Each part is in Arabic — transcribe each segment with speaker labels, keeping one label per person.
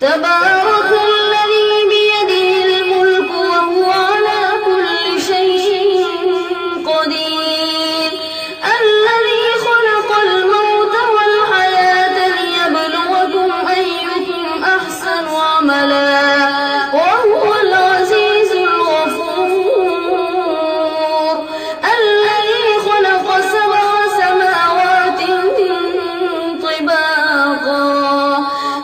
Speaker 1: تبارك الذي بيده الملك وهو على كل شيء قدير الذي خلق الموت والحياة ليبلوكم أيكم أحسن عملا وهو العزيز الغفور الذي خلق 7 سماوات طباقا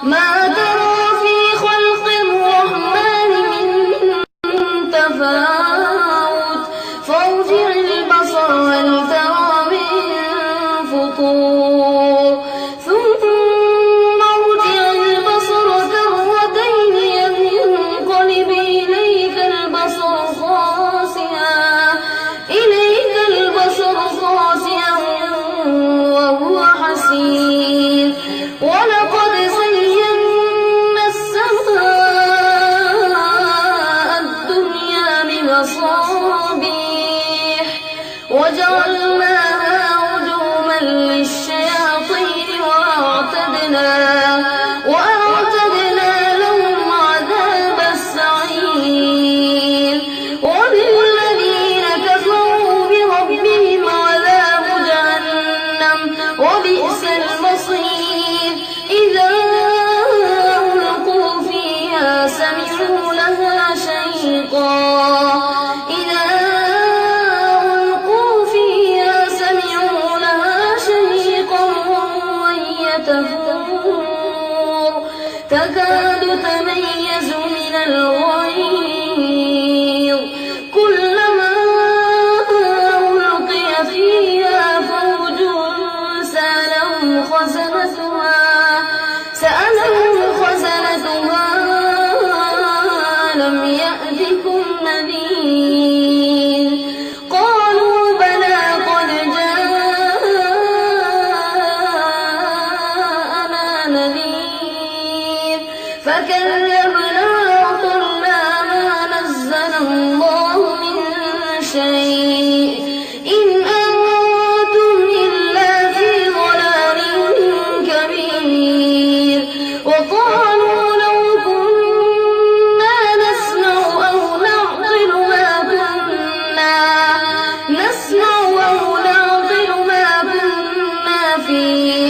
Speaker 1: ما ترى في خلق الرحمن من تفاوت فارجع البصر هل ترى من فطور ثم ارجع البصر كرتين ينقلب إليك البصر خاسئا وهو حسير ولقد زينا السماء الدنيا بمصابيح وجعلناها رجوما للشياطين وأعتدنا لهم عذاب السعير وللذين كفروا بربهم عذاب جهنم وبئس المصير إذا ألقوا فيها سمعوا لها شهيقا وهي تفور تكاد تميز من الغيظ كلما ألقي فيها فوج سألهم خزنتها ألم يأتكم نذير قالوا بلى قد جاءنا نذير فكذبنا وقلنا ما نزل الله من شيء إن أنتم إلا في ضلال كبير وقالوا لو كنا نسمع أو نعقل ما كنا في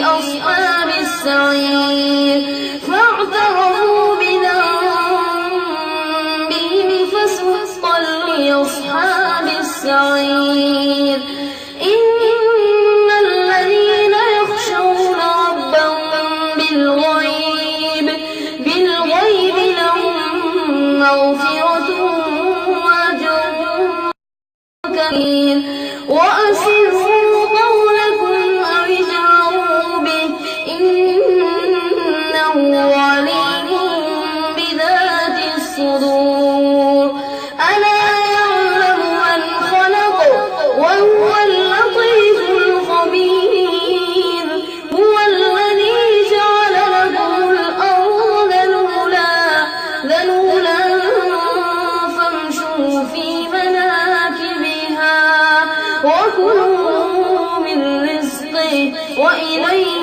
Speaker 1: أصحاب السعير فاعترفوا بذنبهم فسحقا لأصحاب السعير إن الذين يخشون ربهم بالغيب لهم مغفرة وأجر كبير وأسروا قولكم أو اجهروا به إنه عليم بذات الصدور ألا يعلم من خلق وهو اللطيف الخبير هو الذي جعل لكم الأرض ذلولا فامشوا في مناكبها وكلوا من رزقه وإليه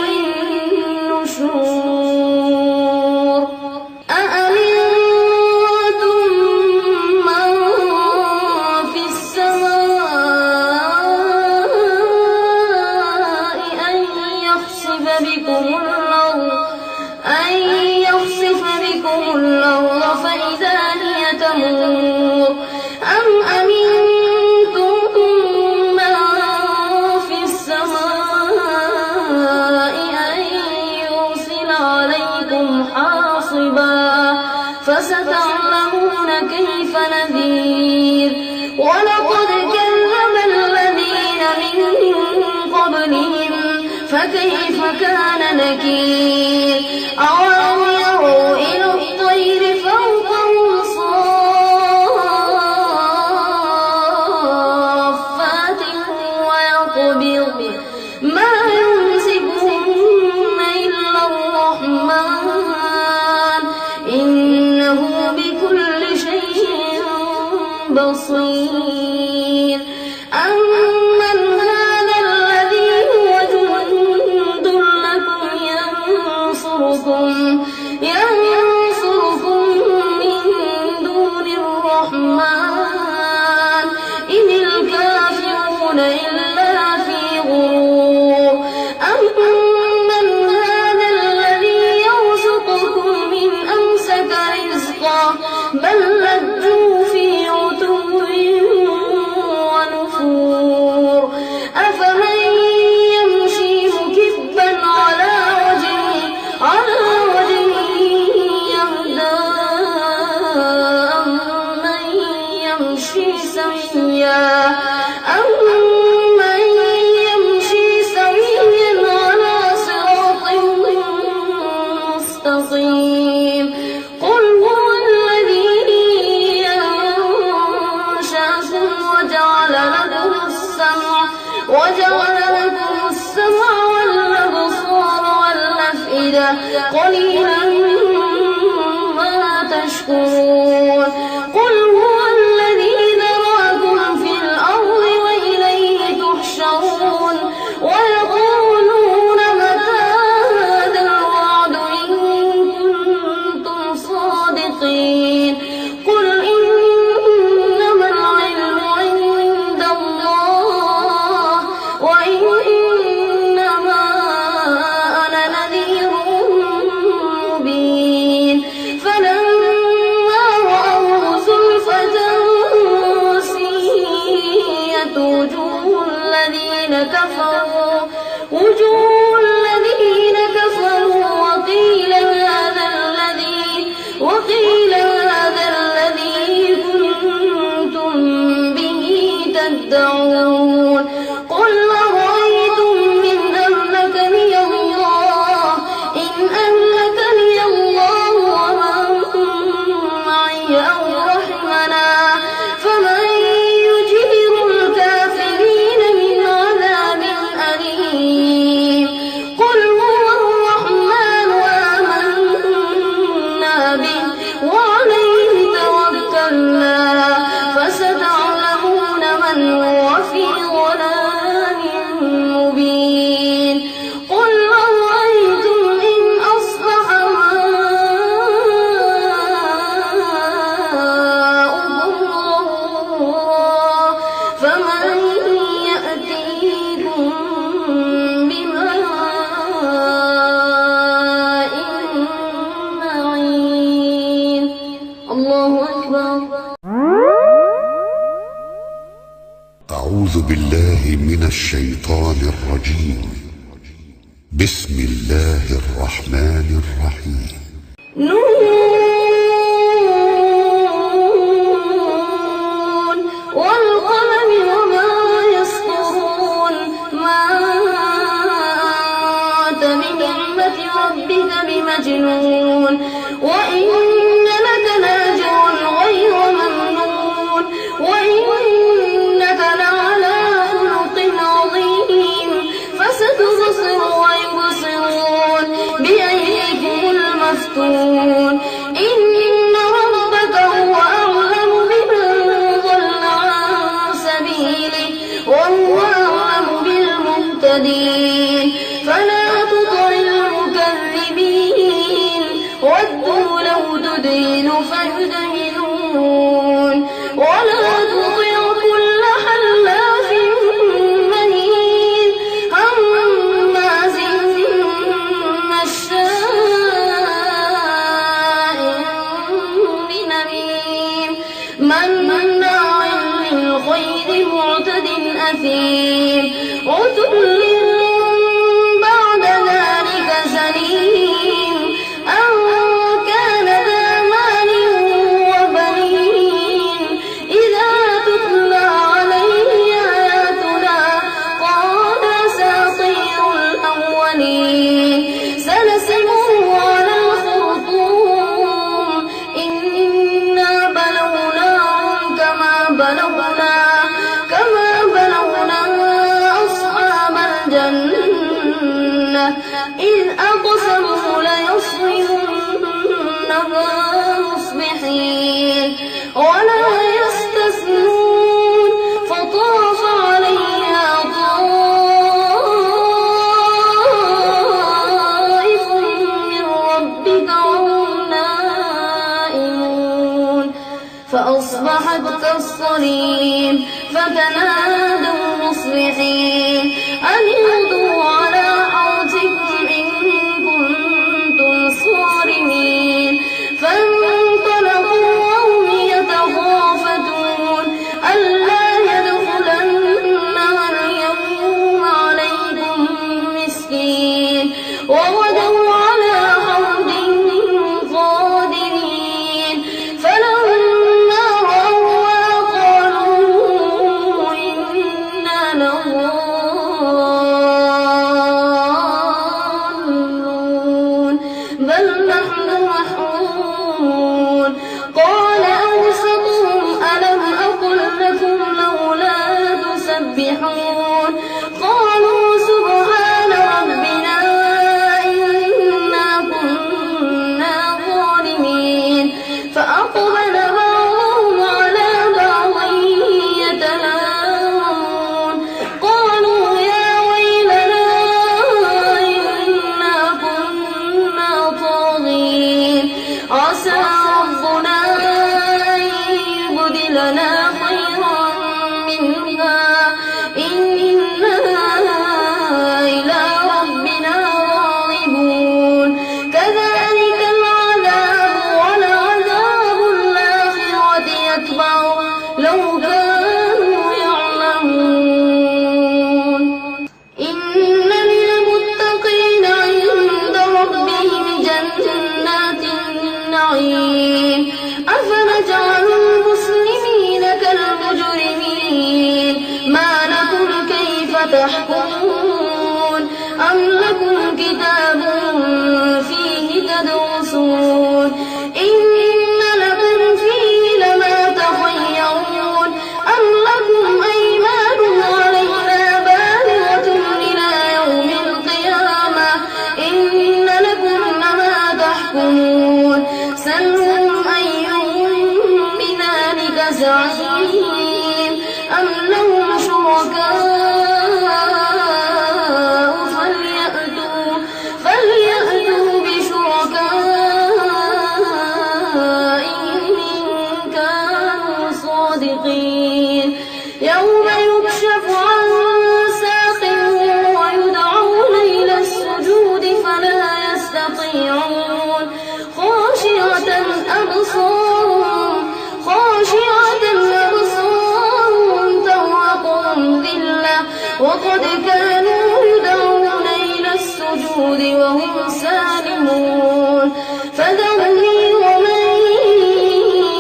Speaker 1: النشور أأمنتم من في السماء أن يخسف بكم الأرض فإذا هي تمور أم أمنتم من في السماء أن يرسل عليكم حاصبا فستعلمون كيف نذير ولقد كذب الذين من قبلهم فكيف كان نكير أولم يروا إلى الطير فوقهم صافات ويقبض ما يمسكهن إلا الرحمن إنه بكل شيء بصير أمن هذا الذي هو جند لكم ينصركم قل هو الذي أنشأكم وجعل لكم السمع والأبصار والأفئدة قليلا ما تشكرون قل هو الذي ذراكم في الأرض وإليه تحشرون ويقولون متى هذا الوعد إن كنتم صادقين قل إنما العلم عند الله وإنما أنا نذير مبين فلما رأوه زلفة سيئت وجوه الذين كفروا وقيل هذا الذي كنتم به تدعون قل أرأيتم إن أهلكني الله ومن معي أو رحمنا فمن يجير الكافرين من عذاب أليم قل هو الرحمن آمنا به وعليه توكلنا فستعلمون من هو في ضلال مبين قل أرأيتم إن أصبح ماؤكم غورا فمن يأتيكم بماء معين الله أكبر.
Speaker 2: أعوذ بالله من الشيطان الرجيم. بسم الله الرحمن الرحيم.
Speaker 1: نون والقلم وما يسطرون ما أنت بنعمة ربك بمجنون وإن لك لأجرا غير ممنون وإنك لعلى خلق عظيم فستبصر ويبصرون بأيكم المفتون إن ربك هو أعلم بمن ضل عن سبيله وهو أعلم بالمهتدين فلا تطع المكذبين ودوا لو تدهن فيدهنون ولا تطع كل حلاف مهين هماز مشاء بنميم مناع للخير معتد أثيم عتل بعد ذلك زنيم أن كان ذا مال وبنين إذا تتلى عليه آياتنا قال أساطير الأولين سنسمه على الخرطوم إنا بلوناهم كما بلونا أصحاب الجنة إذ أقسموا ليصرمنها مصبحين ولا يستثنون فطاف عليها طائف من ربك وهم نائمون فأصبحت كالصريم فتنادوا مصبحين أن اغدوا على حرثكم إن كنتم صارمين فانطلقوا وهم يتخافتون ألا يدخلنها اليوم عليكم مسكين وغدوا على حرد قادرين فلما رأوها قالوا إنا لضالون عسى ربنا أن يبدلنا خيرا منها إنا إلى ربنا راغبون كذلك العذاب ولعذاب الآخرة أكبر لو كانوا يعلمون إن للمتقين عند ربهم جنات النعيم أفنجعل المسلمين كالمجرمين ما لكم كيف تحكمون أم لكم كتاب فيه تدرسون إن لكم فيه لما تخيرون أم لكم أيمان علينا بالغة إلى يوم القيامة إن لكم لما تحكمون سلهم أيهم بذلك زعيم أم لهم شركاء فليأتوا بشركائهم إن كانوا صادقين يوم يكشف عن ساق ويدعون إلى السجود فلا يستطيعون خاشعة أبصارهم ترهقهم ذلة وقد كانوا يدعون إلى السجود وهم سالمون فذرني ومن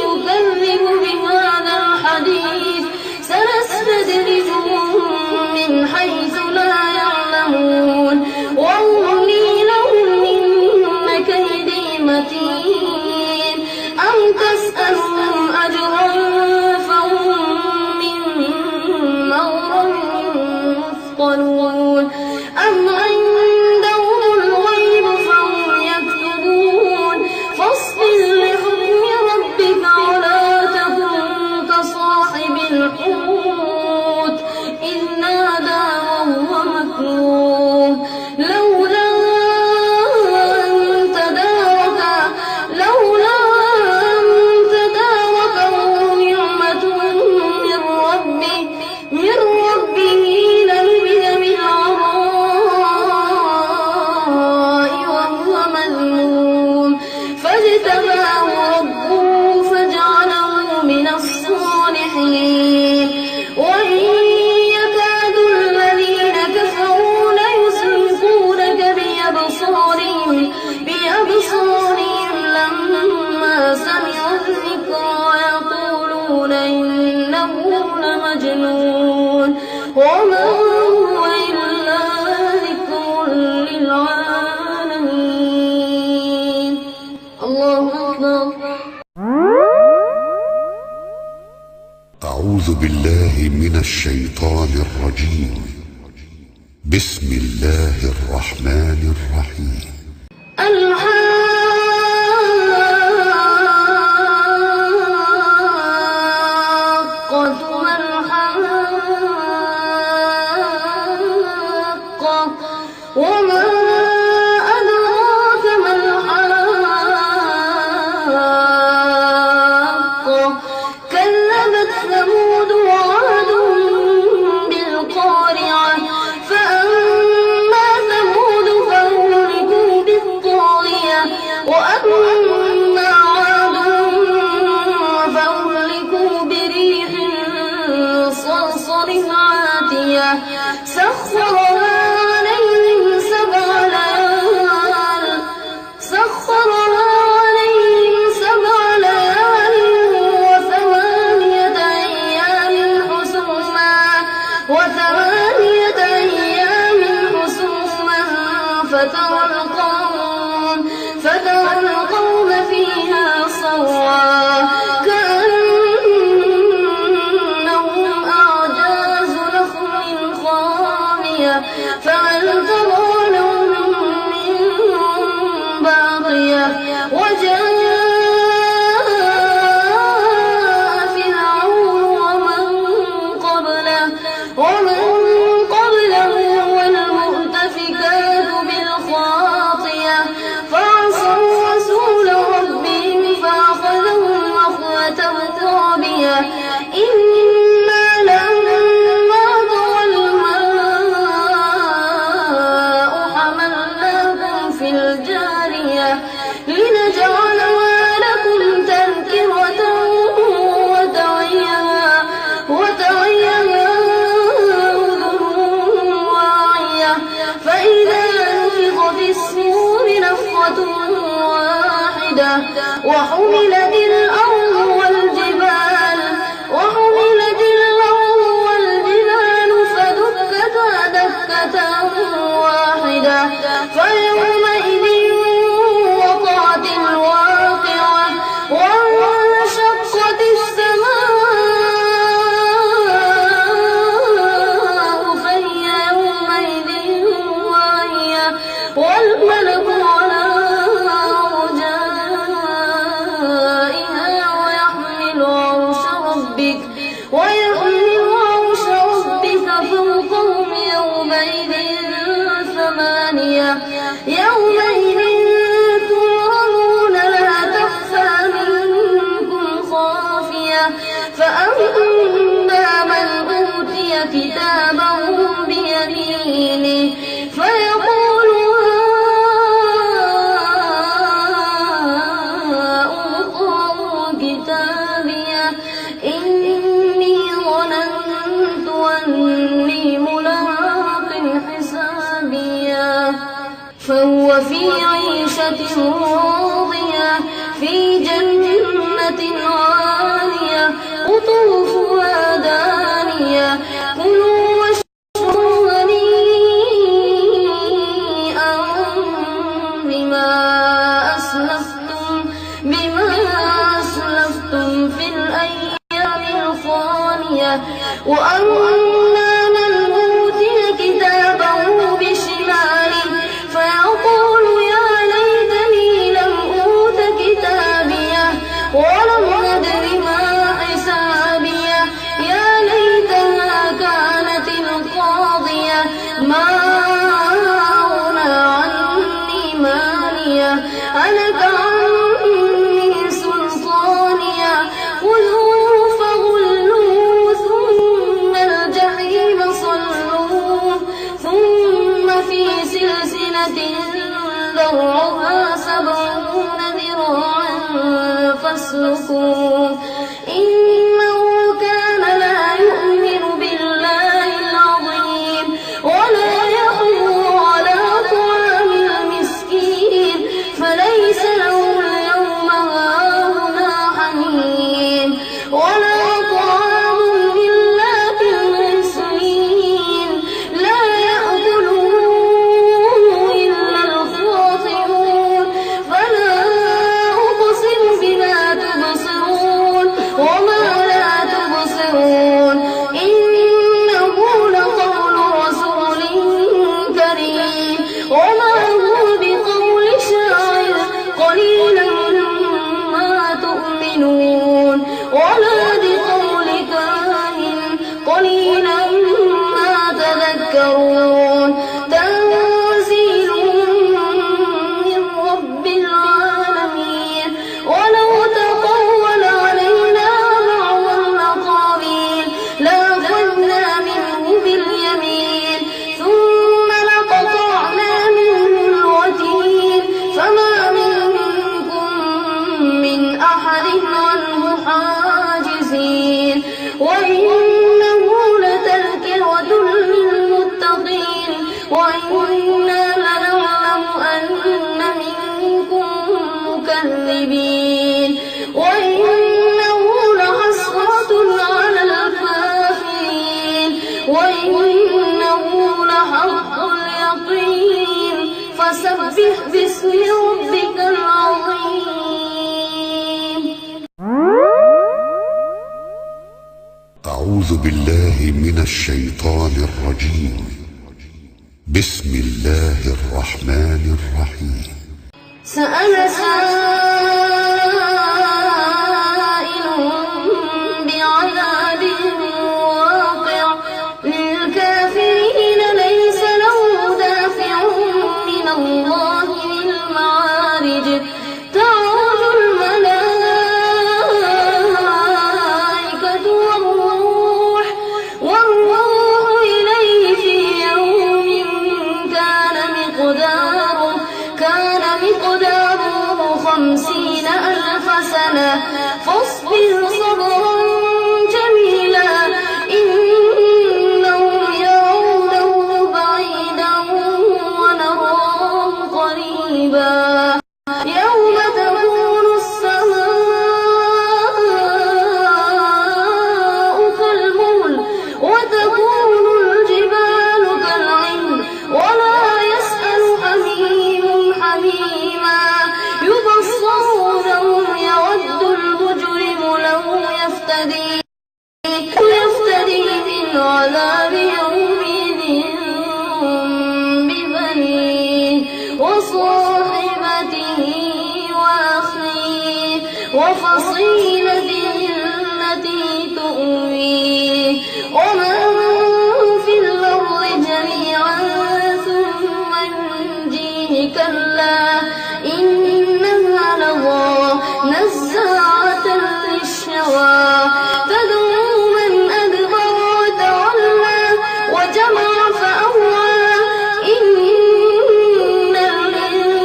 Speaker 1: يكذب بهذا الحديث سنستدرجهم من حيث لا يعلمون وأملي لهم إن كيدي متين أم تسألهم أجرا فهم من مغرم مثقلون أم عندهم الغيب فهم يكتبون فاصبر لحكم ربك ولا تكن كصاحب الحوت إذ نادى وهو مكروه لولا أن تداركه نعمة من ربه لنبذ بالعراء وهو مذموم فاجتباه ربه فجعله من الصالحين وإن يكاد الذين كفروا ليزلقونك بأبصارهم لما سمعوا الذكر ويقولون إنه لمجنون وما هو إلا ذكر للعالمين الله أكبر
Speaker 2: أعوذ بالله من الشيطان الرجيم بسم الله الرحمن الرحيم
Speaker 1: الحاقة ما الحاقة وما أدراك ما الحاقة كذبت ثمود وعاد بالقارعة فأما ثمود فأهلكوا بالطاغية وحملت الأرض والجبال فدكتا دكة واحدة فيومئذ وقعت الواقعة وانشقت السماء فهي يومئذ واهية والملك على أرجائها ويحمل عرش ربك فوقهم يومئذ ثمانية يومئذ تعرضون لا تخفى منكم خافية فأما من أوتي كتابه بيمينه فيقول هاؤم اقرءوا كتابيه إني ظننت أني ملاق حسابيه فهو في عيشة راضية في جنة عالية قطوفها دانية كلوا واشربوا هنيئا بما أسلفتم في الأيام الخالية وأما من أوتي كتابه بشماله فيقول يا ليتني لم أوت كتابيه ولم أدر ما حسابيه يا ليتها كانت القاضية ما أغنى عني ماليه هلك عني سلطانيه خذوه فغلوه ثم الجحيم صلوه ثم في سلسلة ذرعها 70 ذراعا فاسلكوه إنه كان لا يؤمن بالله العظيم ولا يحض على طعام المسكين فليس له اليوم هاهنا حميم ولا طعام إلا بالغسلين لا يأكله إلا الخاطئون فلا أقسم بما تبصرون وما لا تبصرون إنه لقول رسول كريم وما هو بقول شاعر قليلا ما تؤمنون ولا بقول كاهن قليلا ما تذكرون تنزيل من رب العالمين ولو تقول علينا بعض الأقاويل لأخذنا منه باليمين ثم لقطعنا منه الوتين فما منكم من أحد عنه حاجزين وإنه لتذكرة للمتقين وإنا لنعلم أن منكم مكذبين وإنه لحسرة على الكافرين وإنه لحق اليقين فسبح باسم ربك العظيم.
Speaker 2: أعوذ بالله من الشيطان الرجيم. بسم الله الرحمن الرحيم.
Speaker 1: سأل سائل بعذاب واقع للكافرين ليس له دافع من الله ذي المعارج تعرج الملائكة والروح إليه في يوم كان مقداره 50,000 سنة فاصبر صبرا جميلا إنهم يرونه بعيدا ونراه قريبا يوم تكون السماء وفصيلته التي تؤويه ومن في الأرض جميعا ثم ينجيه كلا إنها لظى نزاعة للشوى تدعو من أدبر وتولى وجمع فأوعى إن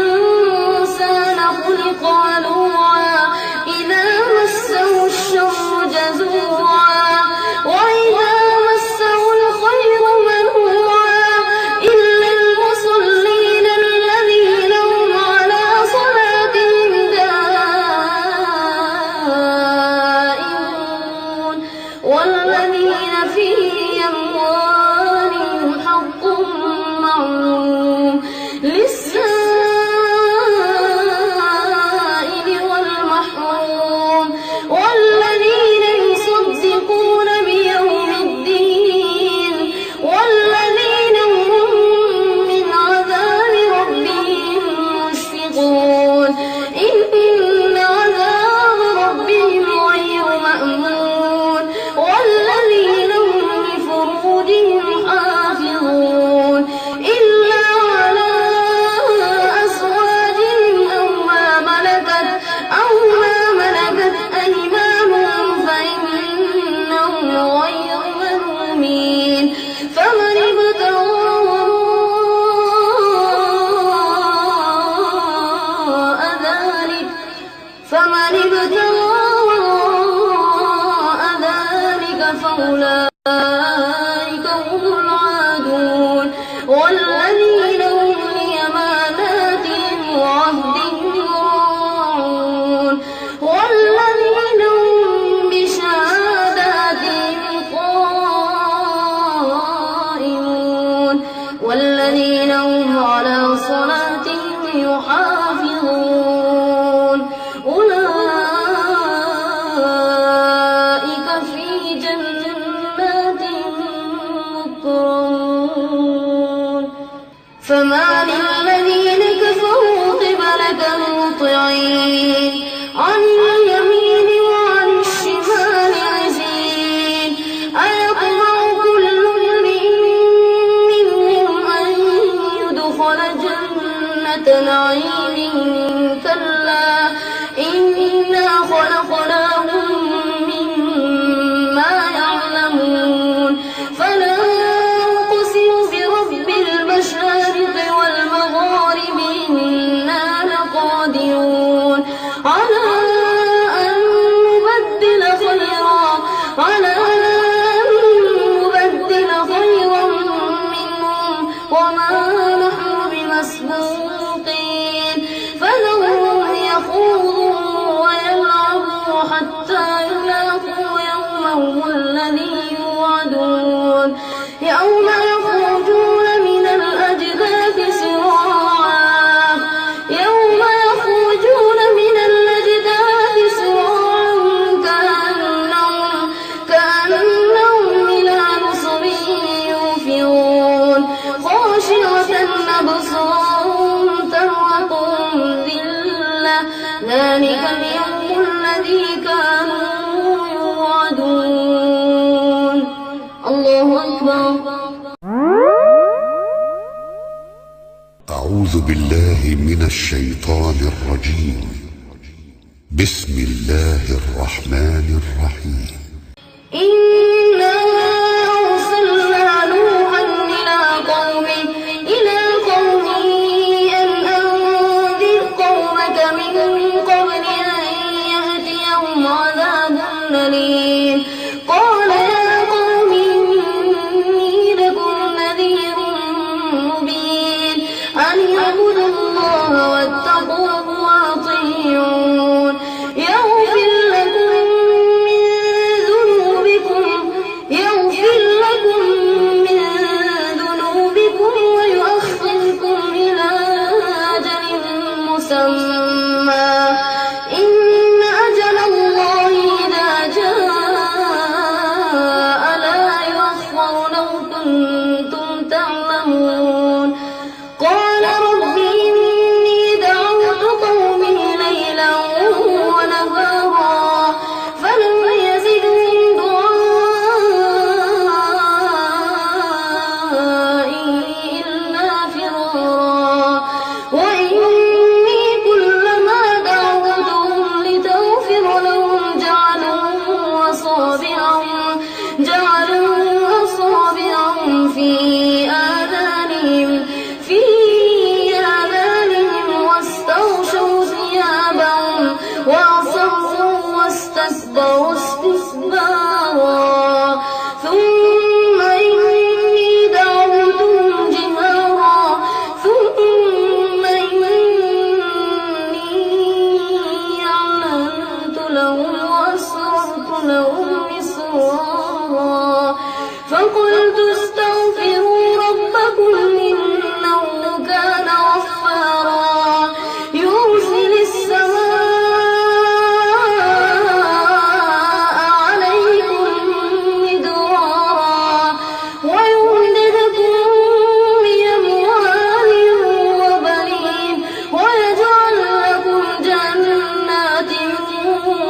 Speaker 1: الإنسان خلق هلوعا إذا مسه الشر جزوعا وإذا مسه الخير منوعا إلا المصلين الذين هم على صلاتهم دائمون والذين في أموالهم حق معلوم للسائل والمحروم والذين يصدقون بيوم الدين والذين هم من عذاب ربهم مشفقون إن عذاب ربهم غير مأمون والذين هم لفروجهم حافظون إلا على أزواجهم أو ما ملكت أيمانهم فإنهم غير ملومين فمن ابتغى وراء ذلك فأولئك هم العادون والذين هم لأماناتهم وعهدهم راعون والذين هم بشهاداتهم قائمون والذين هم على صلاتهم يحافظون أولئك في جنات مكرمون فما للذين كفروا قبلك مهطعين عن اليمين وعن الشمال عزين أيطمع كل امرئ منهم أن يدخل جنة نعيم كلا إنا خلقناهم مما يعلمون فلا أقسم برب المشارق والمغارب إنا لقادرون على أن نبدل خيرا منهم وما نحن بمسبوقين فذرهم يخوضوا ويلعبوا حتى يلاقوا يومهم الذي يوعدون يوم يخرجون من الأجداث سراعا كأنهم إلى نصب يوفضون خاشعة أبصارهم ترهقهم ذلة ذلك اليوم الذي كانوا يوعدون الله أكبر.
Speaker 2: أعوذ بالله من الشيطان الرجيم. بسم الله الرحمن الرحيم.
Speaker 1: إنا أرسلنا نوحا إلى قومه أن أنذر قومك من قبل أن يأتيهم عذاب أليم قال يا قوم إني لكم نذير مبين أن اعبدوا الله واتقوه وأطيعون يغفر لكم من ذنوبكم واستكبروا استكبارا ثم إني دعوتهم جهارا ثم إني أعلنت لهم وأسررت لهم إسرارا فقلت استغفروا ربكم إنه كان غفارا يرسل السماء عليكم مدرارا ويمددكم بأموال وبنين ويجعل لكم جنات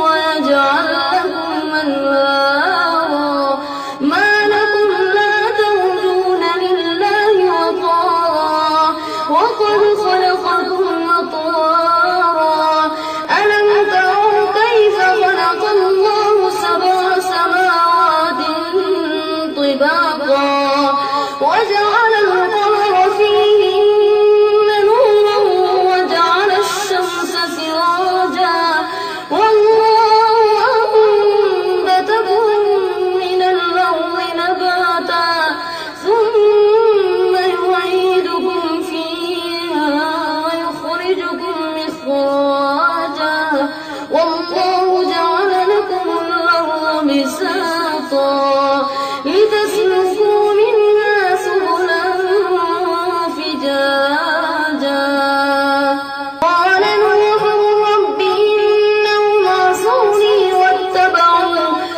Speaker 1: ويجعل لكم أنهارا ما لكم لا ترجون لله وقارا وقد خلقكم أطوارا ألم تروا كيف خلق الله سبع سماوات طباقا وجعل القمر فيهن نورا وجعل الشمس سراجا والله أنبتكم من الأرض نباتا ثم يعيدكم فيها ويخرجكم إخراجا والله جعل لكم الأرض بساطا لتسلكوا منها سبلا فجاجا قال نوح رب إنهم عصوني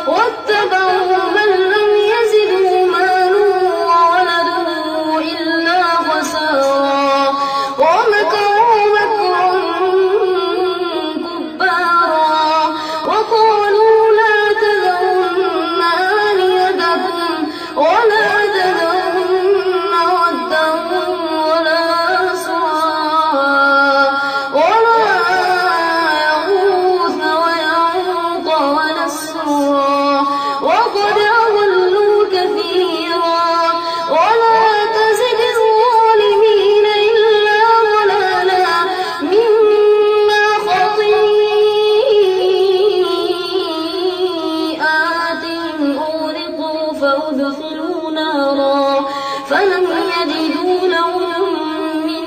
Speaker 1: واتبعوا من لم يزده ماله وولده إلا خسارا ومكروا مكرا كبارا وقالوا لا تذرن آلهتكم ولا تذرن ودا ولا سواعا ولا يغوث ويعوق ونسرا وقد أضلوا كثيرا ولا تزد الظالمين إلا ضلالا مما خطيئاتهم أغرقوا فأدخلوا نارا فلم يجدوا لهم من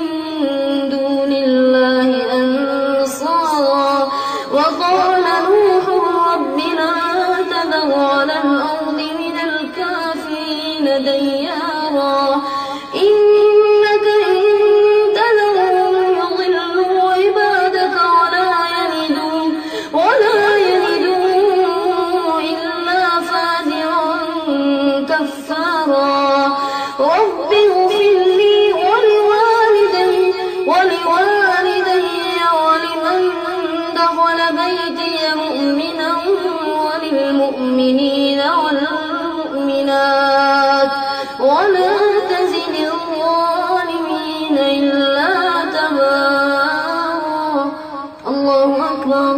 Speaker 1: دون الله أنصارا وقال نوح رب لا تذر على الأرض من الكافرين ديارا إنك إن تذرهم يضلوا عبادك ولا يلدوا إلا فاجرا كفارا رب اغفر لي ولوالدي ولمن دخل بيتي مؤمنا وللمؤمنين والمؤمنات ولا تزد الظالمين إلا تبارا الله أكبر.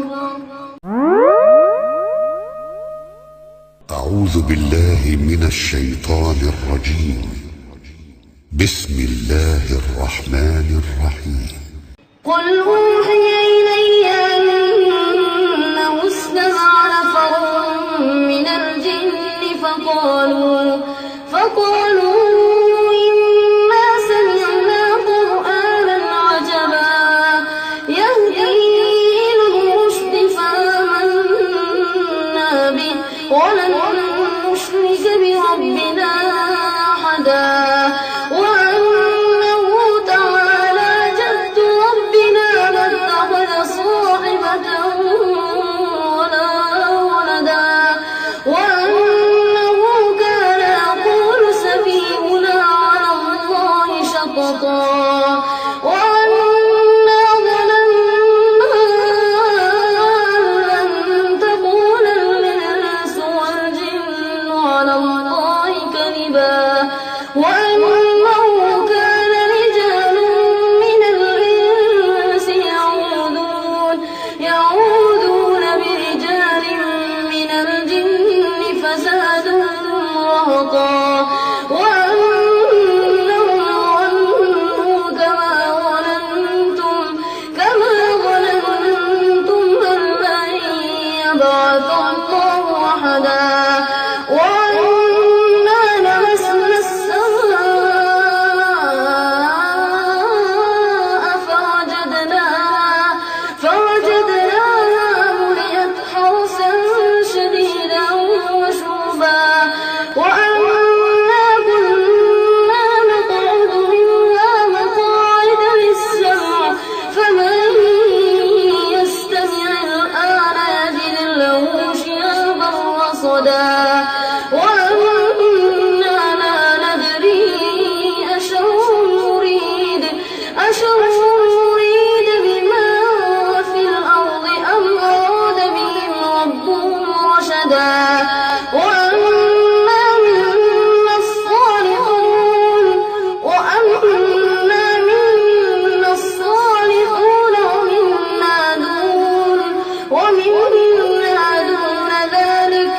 Speaker 2: أعوذ بالله من الشيطان الرجيم. بسم الله الرحمن الرحيم.
Speaker 1: قل أوحي إلي أنه استمع نفر من الجن فقالوا إنا سمعنا قرآنا عجبا يهدي إلى الرشد فآمنا به ولن نشرك بربنا أحدا وأنه تعالى جد ربنا ما اتخذ صاحبا يبعث الله أحدا وأنا لمسنا السماء فوجدناها ملئت حرسا شديدا وشربا وأنا كنا نقعد منها مقاعد للسمع فمن يستمع الآن يجد له شهابا رصدا وأنا لا ندري أشر يريد بمن في الأرض أم أراد بهم ربهم رشدا وأنا منا الصالحون ومنا دون ذلك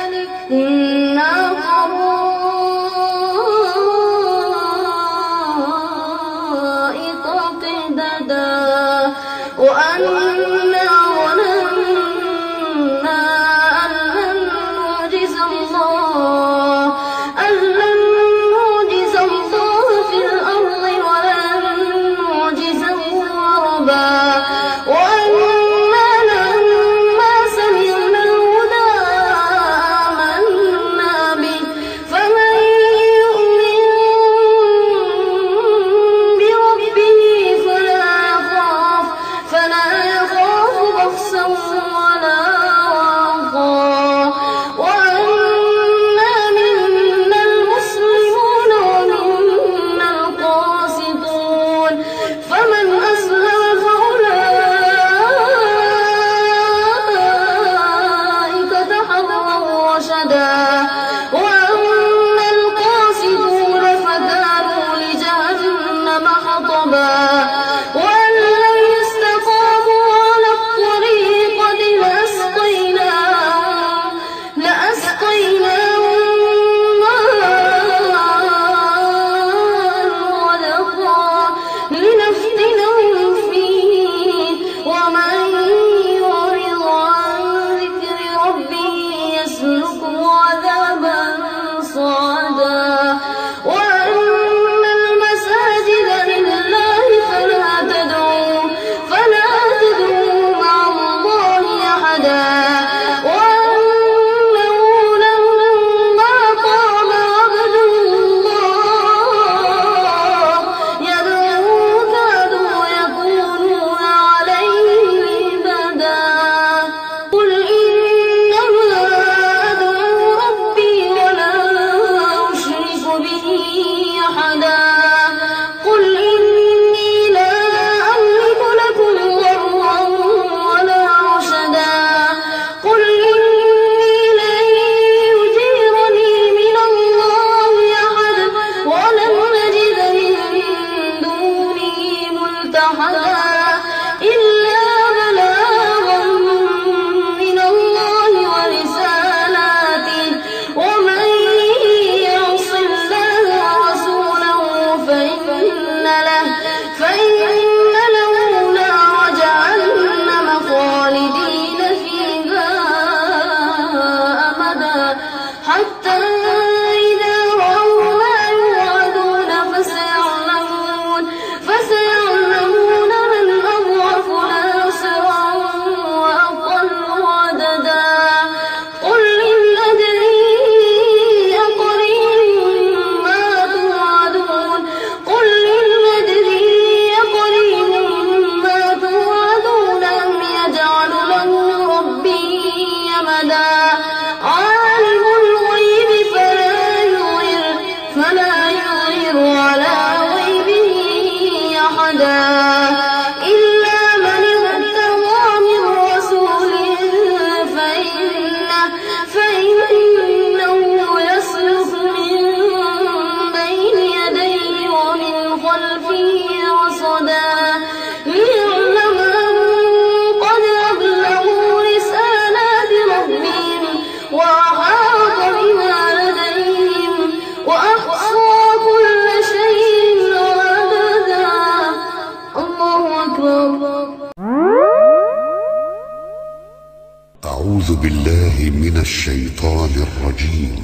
Speaker 2: بالله من الشيطان الرجيم.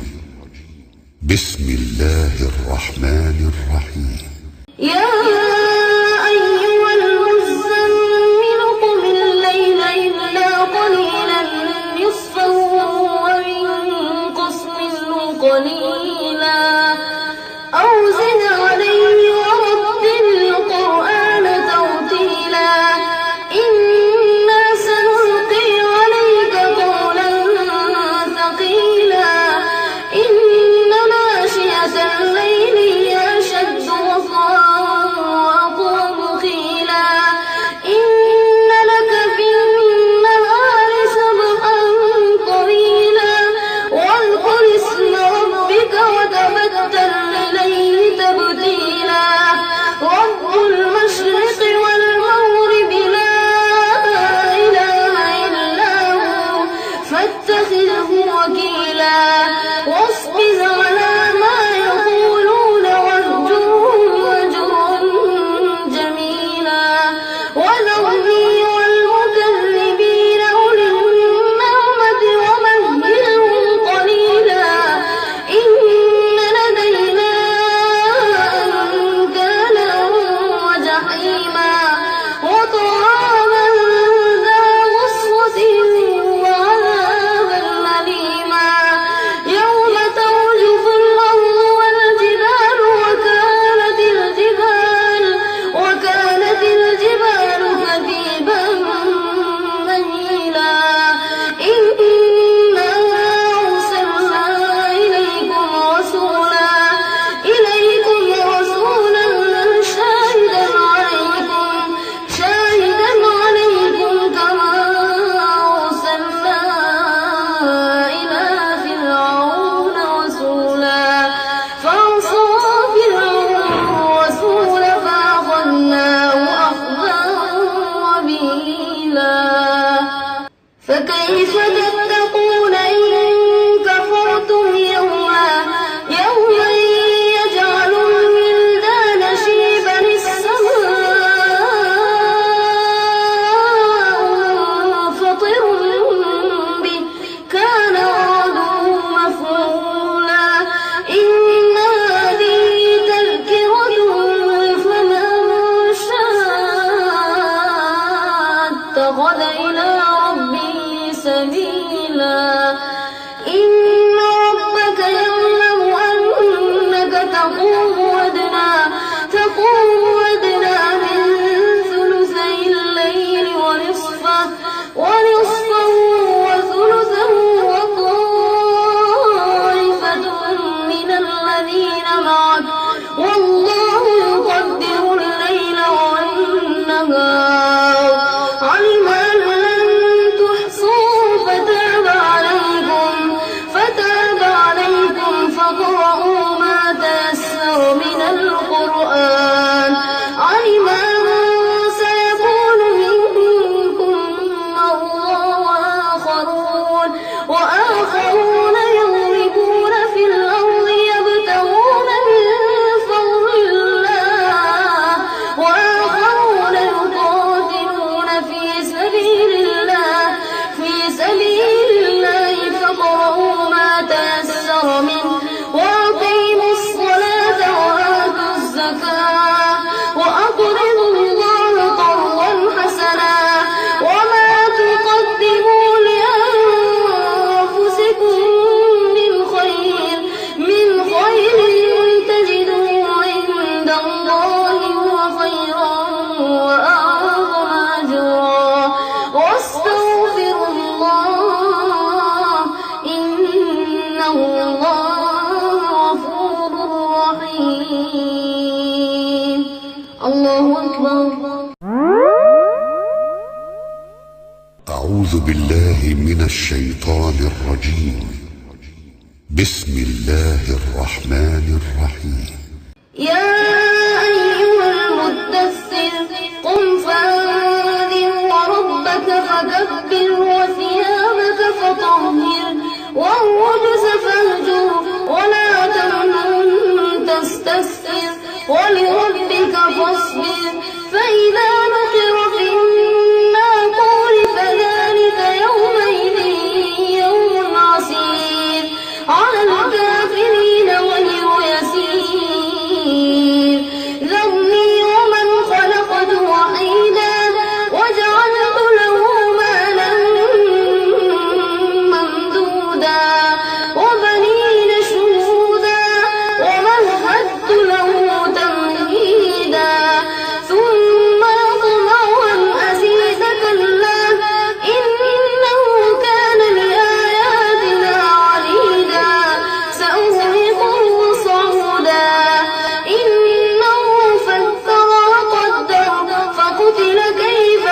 Speaker 2: بسم الله الرحمن الرحيم.
Speaker 1: يا أيها المزمل قم الليل إلا قليلا نصفه وانقص منه قليلا أو زد عليه ورتل القرآن ترتيلا إنا سنلقي عليك قولا ثقيلا إن ناشئة الليل هي أشد وطئا وأقوم قيلا إن لك في النهار سبحا طويلا واذكر اسم ربك وتبتل إليه تبتيلا رب المشرق والمغرب لا إله إلا هو فاتخذه وكيلا واصبر على ما يقولون واهجرهم هجرا جميلا وذرني والمكذبين أولي النعمة ومهلهم قليلا إن لدينا أنكالا وجحيما وطعاما ذا غصة وعذابا أليما يوم ترجف الأرض والجبال وكانت الجبال كثيبا مهيلا إنا أرسلنا إليكم رسولا شاهدا عليكم كما أرسلنا إلى فرعون رسولا فعصى فرعون الرسول فأخذناه أخذا وبيلا فكيف تتقون إن كفرتم يوما يجعل الولدان شيبا السماء منفطر به كان وعده مفعولا إن هذه تذكرة فمن شاء اتخذ إلى ربه سبيلا إن ربك يعلم أنك تقوم أدنى من ثلثي الليل ونصفه وثلثه وطائفة من الذين معك والله يقدر الليل والنهار علم أن لن تحصوا فتاب عليكم فاقرؤوا ما تيسر من القرآن علم أن سيكون منكم مرضى وآخرون يضربون في الأرض يبتغون من فضل الله وآخرون يقاتلون في سبيل الله فاقرؤوا ما تيسر منه وأقيموا الصلاة وآتوا الزكاة وأقرضوا الله قرضا حسنا وما تقدموا لأنفسكم من خير تجدوه عند الله هو خيرا وأعظم أجرا واستغفروا الله إن الله غفور رحيم الله أكبر.
Speaker 2: أعوذ بالله من الشيطان الرجيم. بسم الله الرحمن الرحيم.
Speaker 1: يا أيها المدثر قم فأنذر وربك فكبر وثيابك فطهر والرجز فاهجر ولا تمنن تستكثر ولربك فاصبر فإذا نقر في الناقور فذلك يومئذ على الكافرين غير يسير ذرني ومن خلقت وحيدا وجعلت له مالا ممدودا وبنين شهودا ومهدت له تمهيدا ثم يطمع أن أزيد كلا إنه كان لآياتنا عنيدا سأرهقه صعودا إنه فكر وقدر فقتل كيف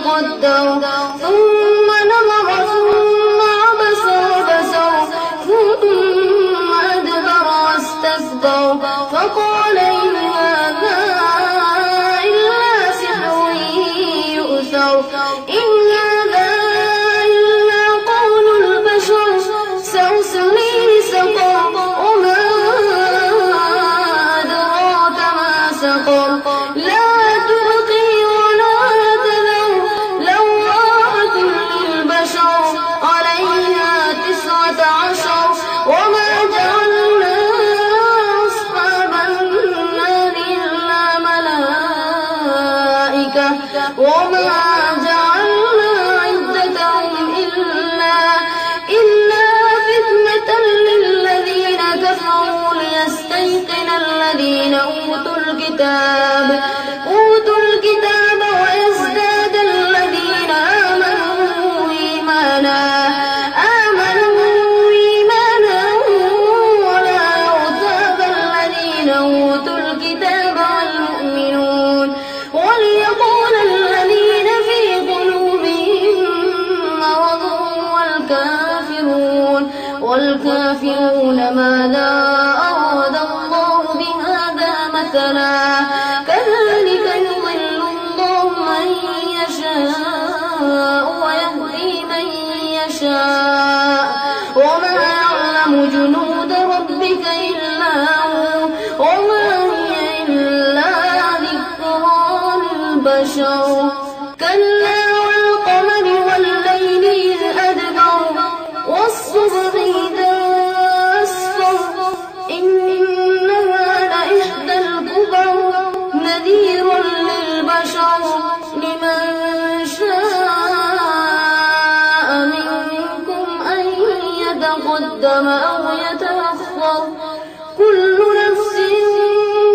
Speaker 1: قدر ثم نظر ثم عبس وبسر ثم أدبر واستكبر فقال إن هذا إلا سحر يؤثر إن هذا إلا قول البشر سأصليه سقر وما أدراك ما سقر لا تبقي ولا تذر لواحة للبشر عليها 19 وما جعلنا أصحاب النار إلا ملائكة وما جعلنا عدتهم إلا فتنة للذين كفروا ليستيقن الذين أوتوا الكتاب ويزداد الذين آمنوا إيمانا ولا يرتاب الذين أوتوا الكتاب والمؤمنون وليقول الذين في قلوبهم مرض والكافرون ماذا أراد الله بهذا مثلا كذلك يضل الله من يشاء ويهدي من يشاء وما يعلم جنود ربك إلا هو وما هي إلا ذكرى للبشر كلا والقمر والليل إذ أدبر والصبح إذا أسفر إنها لإحدى الكبر نذير للبشر لمن شاء منكم أن يتقدم أو يتأخر كل نفس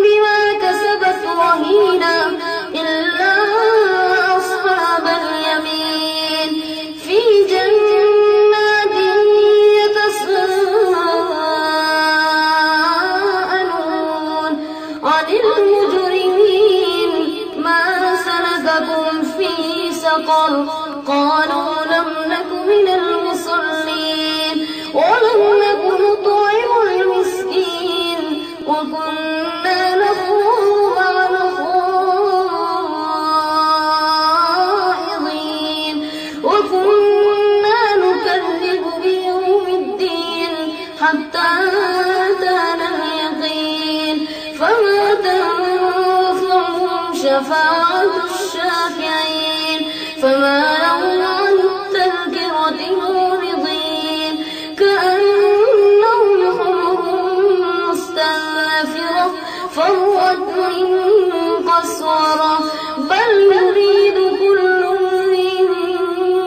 Speaker 1: بما كسبت رهينة إلا أصحاب اليمين في جنات يتساءلون عن المجرمين ما سلككم في سقر قالوا لم نك من المصلين ولم نك نطعم المسكين وكنا نخوض مع الخائضين وكنا نكذب بيوم الدين حتى أتانا اليقين فما تنفعهم شفاعة الشافعين فما لهم عن التذكرة معرضين كأنهم حمر مستنفرة فرت من قسورة بل يريد كل امرئ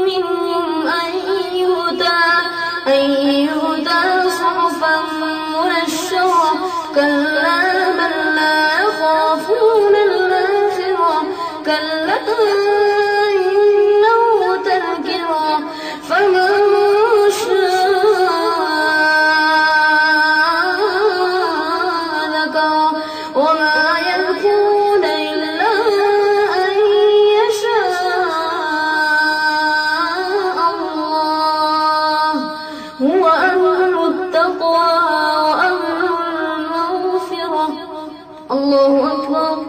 Speaker 1: منهم أن يؤتى صحفا منشرة كلا بل لا يخافون الآخرة كلا إنه تذكرة فمن شاء ذكره وما يذكرون إلا أن يشاء الله هو أهل التقوى وأهل المغفرة الله أكبر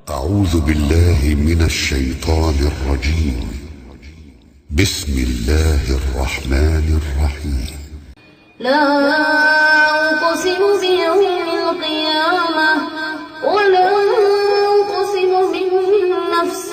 Speaker 2: أعوذ بالله من الشيطان الرجيم بسم الله الرحمن الرحيم
Speaker 1: لا أقسم بيوم القيامة ولا أقسم بالنفس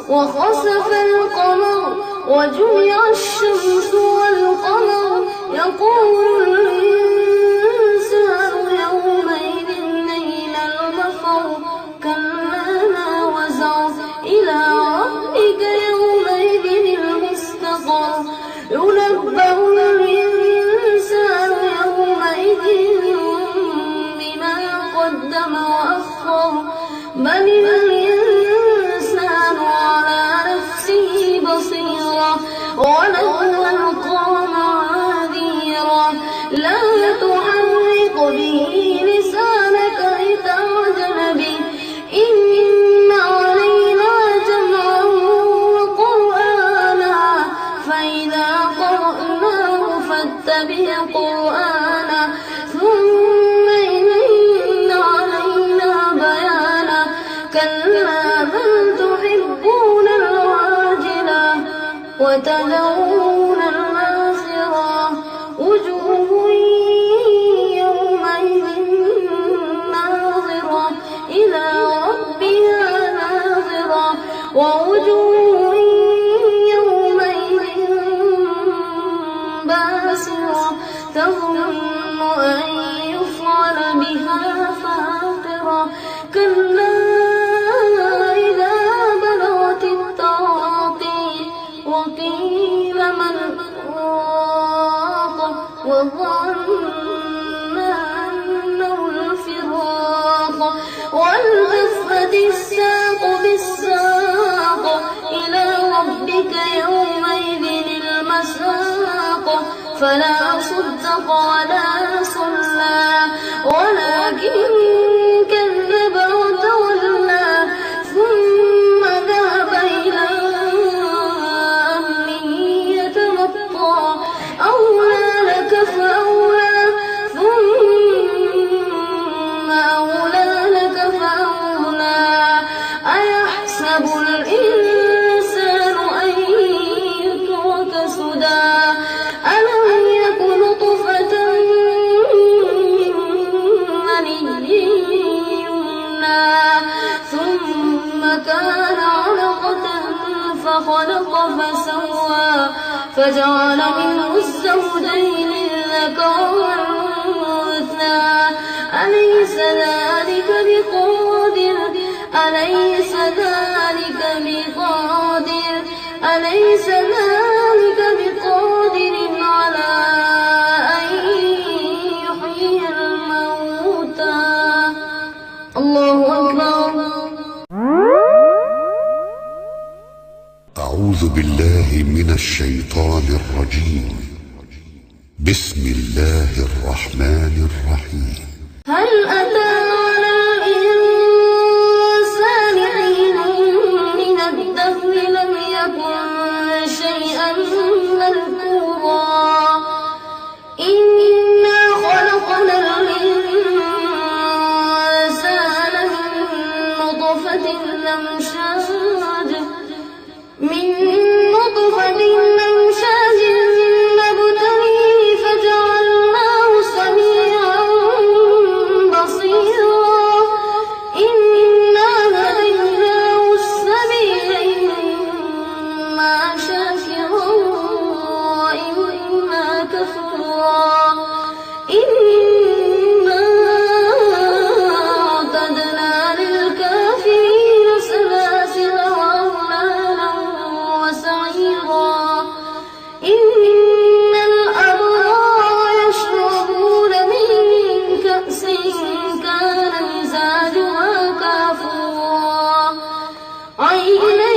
Speaker 1: وخسف القمر وجمع الشمس والقمر يقول الإنسان يومئذ أين المفر كلا لا وزر إلى ربك يومئذ المستقر ينبأ الإنسان يومئذ بما قدم وأخر بل الإنسان على نفسه بصيرة ولو ألقى معاذيره لا تحرك به لسانك لتعجل به إن علينا جمعه وقرآنه فإذا قرأناه فاتبع قرآنه ثم إن علينا بيانه كلا بل تحبون العاجلة وتذرون الآخرة وجوه يومئذ ناظرة إلى ربها ناظرة ووجوه يومئذ باسرة تظن أن يفعل بها فاقرة كلا إذا بلغت التراقي وقيل من راق وظن أنه الفراق والتفت الساق بالساق إلى ربك يومئذ المساق فلا صدق ولا صلى ولكن كذب وتولى ثم ذهب إلى أهله يتمطى أولى لك فأولى ثم أولى لك فأولى أيحسب الإنسان أن يترك سدى ألم يك نطفة من مني يمنى ثم كان علقة فخلق فسوى فجعل منه الزوجين الذكر والأنثى أليس ذلك بقادر أليس ذلك بقادر أليس ذلك بقادر على أن يحيي الموتى الله أكبر.
Speaker 2: أعوذ بالله من الشيطان الرجيم. بسم الله الرحمن الرحيم.
Speaker 1: هل أتى على الإنسان حين من الدهر لم يكن شيئا مذكورا إنا خلقنا الإنسان من نطفة أمشاج نبتليه فجعلناه سميعا بصيرا إنا هديناه السبيل إما شاكرا وإما كفورا إنا أعتدنا للكافرين سلاسل وأغلالا وسعيرا إن الأبرار يشربون من كأس كان مزاجها كافورا عينا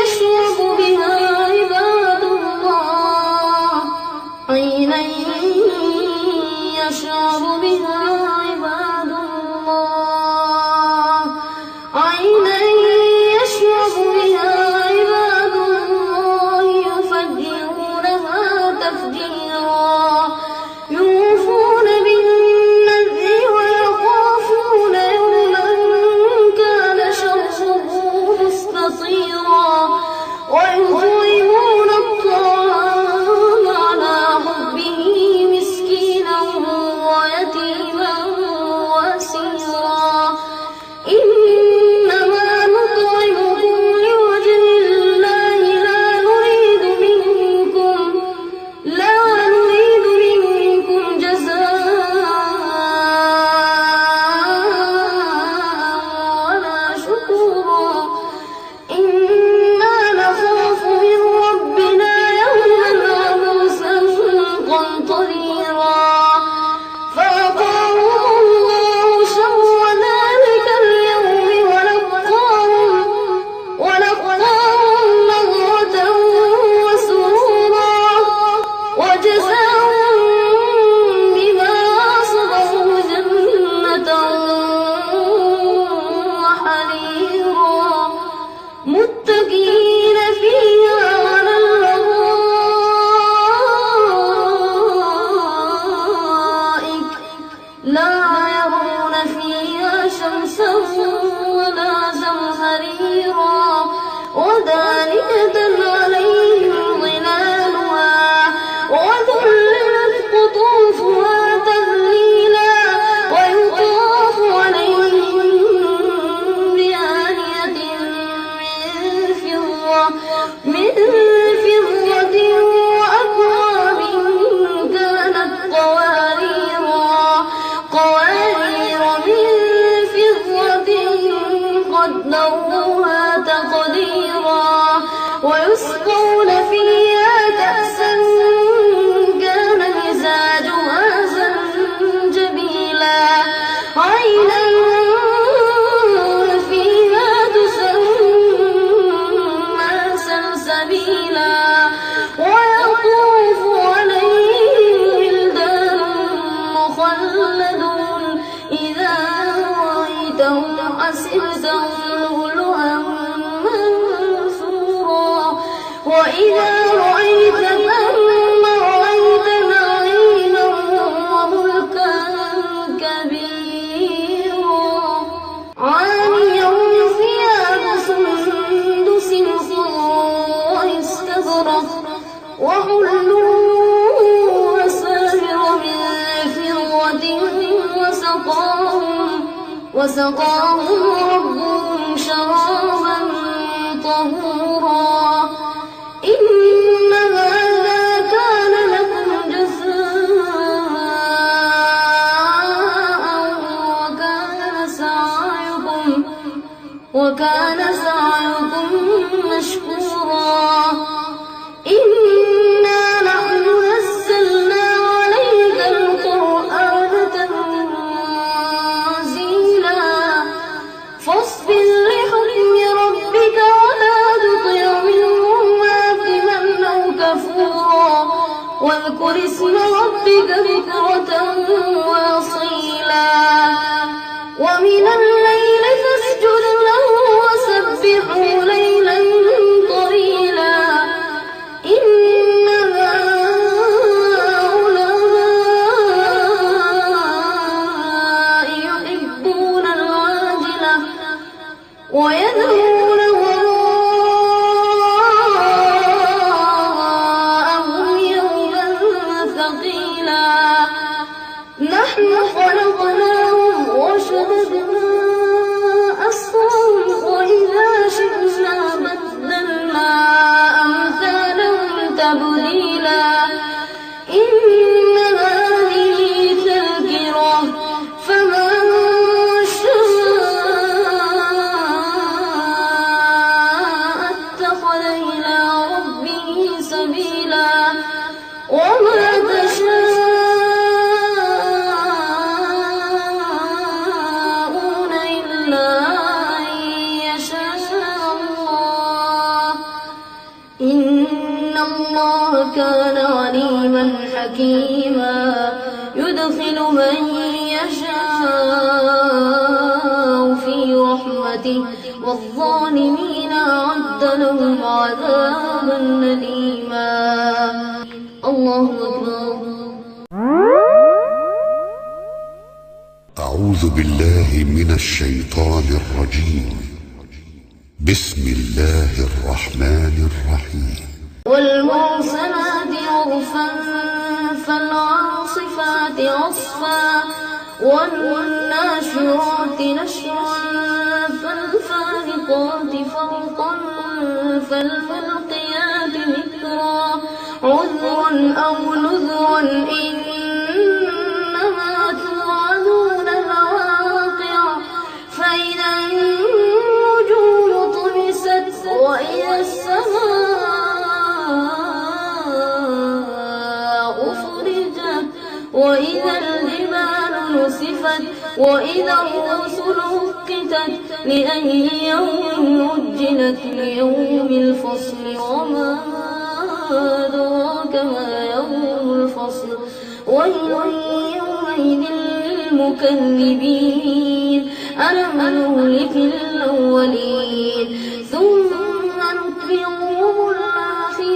Speaker 1: يشرب بها عباد الله عينا يشرب بها عباد الله عينا يشرب بها عباد الله يفجرونها تفجيرا يوفون بالنذر ويخافون يوما كان شره مستطيرا ويطعمون الطعام على حبه مسكينا ويتيما وأسيرا إنما نطعمكم لوجه ودانية عليهم ظلالها وذللت قطوفها تذليلا ويطاف عليهم بآنية من فضة وأكواب كانت قوارير من فضة قدروها تقديرا ويسقون فيها كأسا كان مزاجها زنجبيلا عينا فيها تسمى سلسبيلا ويطوف عليهم ولدان مخلدون إذا رأيتهم حسبتهم لؤلؤا منثورا وإذا رأيت ثم رأيت نعيما وملكا كبيرا عاليهم ثياب سندس واستبرق وحلوا أساور من فضة وسقاهم ربهم شرابا طهورا إن هذا كان لكم جزاء وكان سعيكم مشكورا إنا نحن نزلنا عليك القرآن تنزيلا فاصبر لحكم ربك ولا تطع منهم آثما أو كفورا واذكر اسم ربك بكرة وأصيلا ومن الليل فاسجد له وسبحه ليلا طويلا إن هؤلاء يحبون العاجلة ويذرون وراءهم يوما ثقيلا نحن خلقناهم وشددنا أسرهم وإذا شئنا بدلنا أمثالهم تبديلا إن هذه تذكرة فمن شاء اتخذ إلى ربه سبيلا وما تشاءون إلا أن يشاء الله إن الله كان عليما حكيما يدخل من يشاء في رحمته والظالمين أعد لهم عذابا أليما الله أكبر.
Speaker 2: أعوذ بالله من الشيطان الرجيم. بسم الله الرحمن الرحيم.
Speaker 1: والمرسلات عرفا فالعاصفات عصفا والناشرات نشرا فالفارقات فرقا فالملقيات ذكرا عذرا أو نذرا إنما توعدون لواقع فإذا النجوم طمست وإذا السماء فرجت وإذا الجبال نسفت وإذا الرسل أقتت لأي يوم أجلت ليوم الفصل وما أدراك ما يوم الفصل ويل يومئذ للمكذبين ألم نهلك الأولين ثم نتبعهم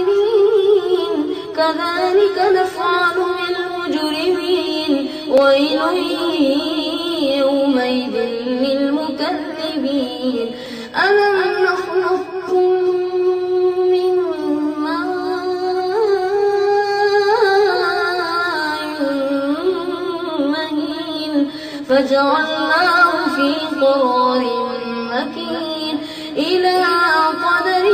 Speaker 1: الآخرين كذلك نفعل بالمجرمين ويل يومئذ للمكذبين ألم نخلقكم فجعلناه في قرار مكين إلى قدر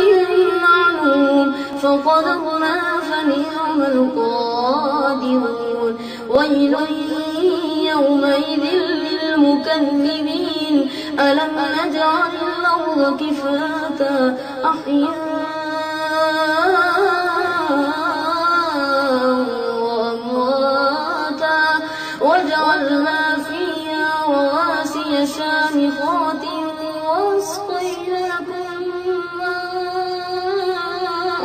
Speaker 1: معلوم فقدرنا فنعم القادرون ويل يومئذ للمكذبين ألم نجعل الأرض كفاتا أحياء وأمواتا وجعلنا فيها رواسي شامخات وأسقيناكم ماء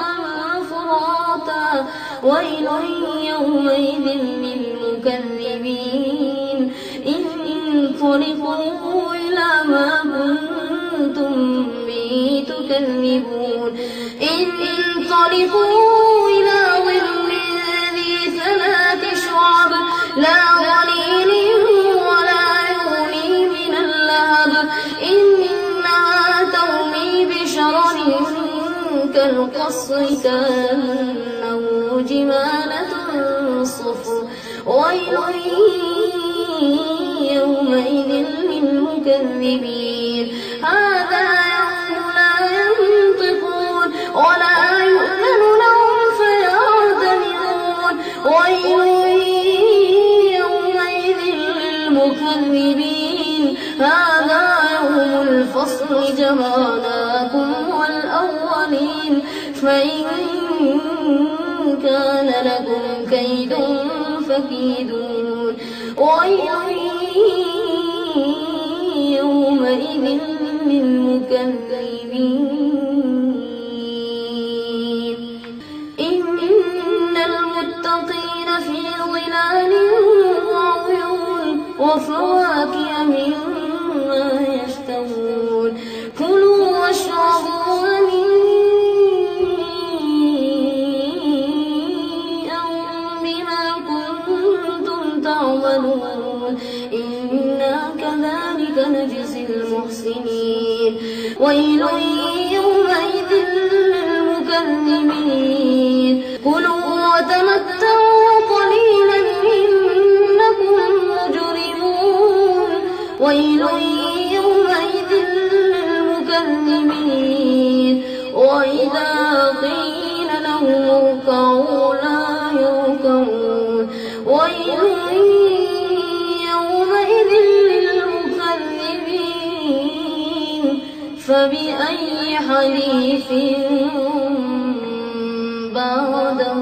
Speaker 1: فراتا ويل يومئذ للمكذبين انطلقوا إلى ما كنتم به تكذبون انطلقوا إلى ظل ذي 3 شعب لا ظليل ولا يغني من اللهب إنها ترمي بشرر كالقصر كأنه جمالة صفر ويل يومئذ للمكذبين هذا يوم لا ينطقون ولا يؤذن لهم فيعتذرون ويل يومئذ للمكذبين هذا يوم الفصل جمعناكم والأولين فإن كان لكم كيد فكيدون ويل يومئذ للمكذبين إن المتقين في ظلال وعيون وفواكه مما يشتهون كلوا واشربوا هنيئا بما كنتم تعملون إنا كذلك نجزي المحسنين ويل يومئذ للمكذبين كلوا وتمتعوا قليلا إنكم مجرمون ويل يومئذ للمكذبين وإذا قيل لهم اركعوا لا يركعون ويل يومئذ للمكذبين فبأي حديث بعده